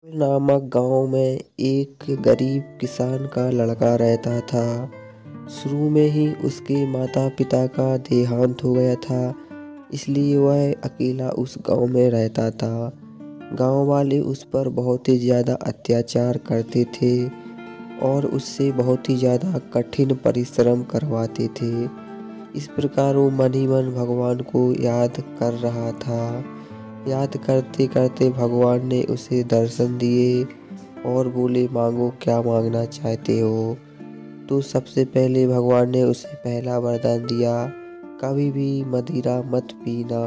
नामक गांव में एक गरीब किसान का लड़का रहता था। शुरू में ही उसके माता पिता का देहांत हो गया था, इसलिए वह अकेला उस गांव में रहता था। गांव वाले उस पर बहुत ही ज़्यादा अत्याचार करते थे और उससे बहुत ही ज़्यादा कठिन परिश्रम करवाते थे। इस प्रकार वो मन ही मन भगवान को याद कर रहा था। याद करते करते भगवान ने उसे दर्शन दिए और बोले, मांगो क्या मांगना चाहते हो। तो सबसे पहले भगवान ने उसे पहला वरदान दिया, कभी भी मदिरा मत पीना।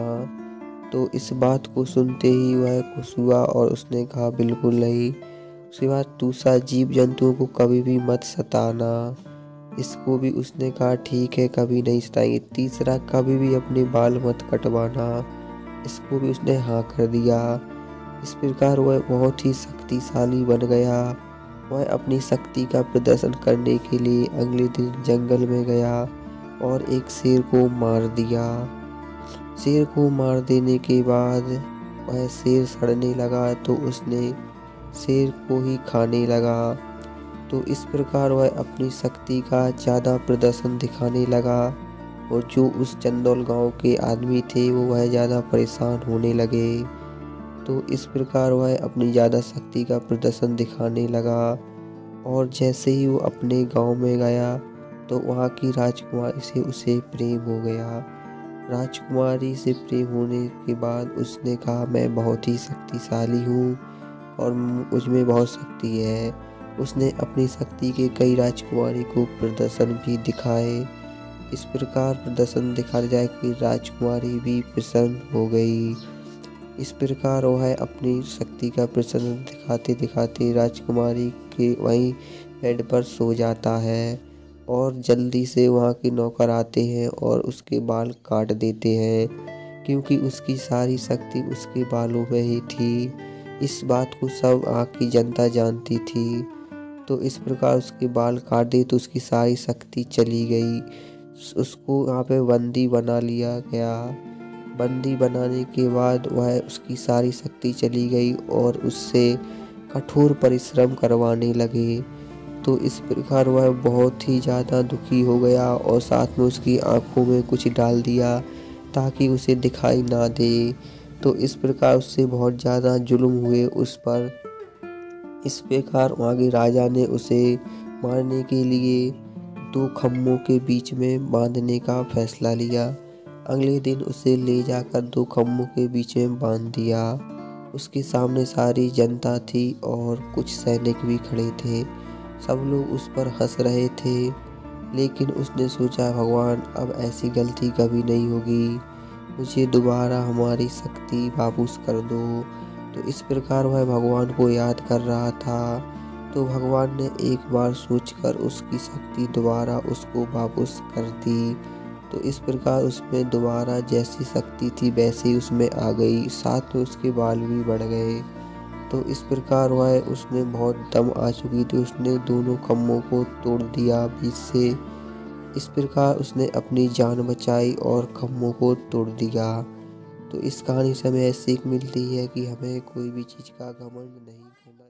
तो इस बात को सुनते ही वह खुश हुआ और उसने कहा बिल्कुल नहीं। उसके बाद दूसरा, जीव जंतुओं को कभी भी मत सताना। इसको भी उसने कहा ठीक है, कभी नहीं सताएंगे। तीसरा, कभी भी अपने बाल मत कटवाना। इसको भी उसने हाँ कर दिया। इस प्रकार वह बहुत ही शक्तिशाली बन गया। वह अपनी शक्ति का प्रदर्शन करने के लिए अगले दिन जंगल में गया और एक शेर को मार दिया। शेर को मार देने के बाद वह शेर सड़ने लगा तो उसने शेर को ही खाने लगा। तो इस प्रकार वह अपनी शक्ति का ज़्यादा प्रदर्शन दिखाने लगा और जो उस चंदौल गांव के आदमी थे वह ज़्यादा परेशान होने लगे। तो इस प्रकार वह अपनी ज़्यादा शक्ति का प्रदर्शन दिखाने लगा और जैसे ही वो अपने गांव में गया तो वहाँ की राजकुमारी से उसे प्रेम हो गया। राजकुमारी से प्रेम होने के बाद उसने कहा, मैं बहुत ही शक्तिशाली हूँ और मुझ में बहुत शक्ति है। उसने अपनी शक्ति के कई राजकुमारी को प्रदर्शन भी दिखाए। इस प्रकार प्रदर्शन दिखा जाए कि राजकुमारी भी प्रसन्न हो गई। इस प्रकार वह अपनी शक्ति का प्रदर्शन दिखाते दिखाते राजकुमारी के वहीं बेड पर सो जाता है और जल्दी से वहाँ के नौकर आते हैं और उसके बाल काट देते हैं, क्योंकि उसकी सारी शक्ति उसके बालों में ही थी। इस बात को सब वहाँ की जनता जानती थी। तो इस प्रकार उसके बाल काट दिए तो उसकी सारी शक्ति चली गई। उसको वहाँ पे बंदी बना लिया गया। बंदी बनाने के बाद वह उसकी सारी शक्ति चली गई और उससे कठोर परिश्रम करवाने लगे। तो इस प्रकार वह बहुत ही ज़्यादा दुखी हो गया और साथ में उसकी आंखों में कुछ डाल दिया ताकि उसे दिखाई ना दे। तो इस प्रकार उससे बहुत ज़्यादा जुल्म हुए उस पर। इस प्रकार वहाँ के राजा ने उसे मारने के लिए दो खम्भों के बीच में बांधने का फैसला लिया। अगले दिन उसे ले जाकर दो खम्भों के बीच में बांध दिया। उसके सामने सारी जनता थी और कुछ सैनिक भी खड़े थे। सब लोग उस पर हंस रहे थे, लेकिन उसने सोचा, भगवान अब ऐसी गलती कभी नहीं होगी, मुझे दोबारा हमारी शक्ति वापस कर दो। तो इस प्रकार वह भगवान को याद कर रहा था। तो भगवान ने एक बार सोचकर उसकी शक्ति दोबारा उसको वापस कर दी। तो इस प्रकार उसमें दोबारा जैसी शक्ति थी वैसी उसमें आ गई, साथ में उसके बाल भी बढ़ गए। तो इस प्रकार वह उसमें बहुत दम आ चुकी थी, उसने दोनों खम्भों को तोड़ दिया बीच से। इस प्रकार उसने अपनी जान बचाई और खम्भों को तोड़ दिया। तो इस कहानी से हमें सीख मिलती है कि हमें कोई भी चीज़ का घमंड नहीं करना।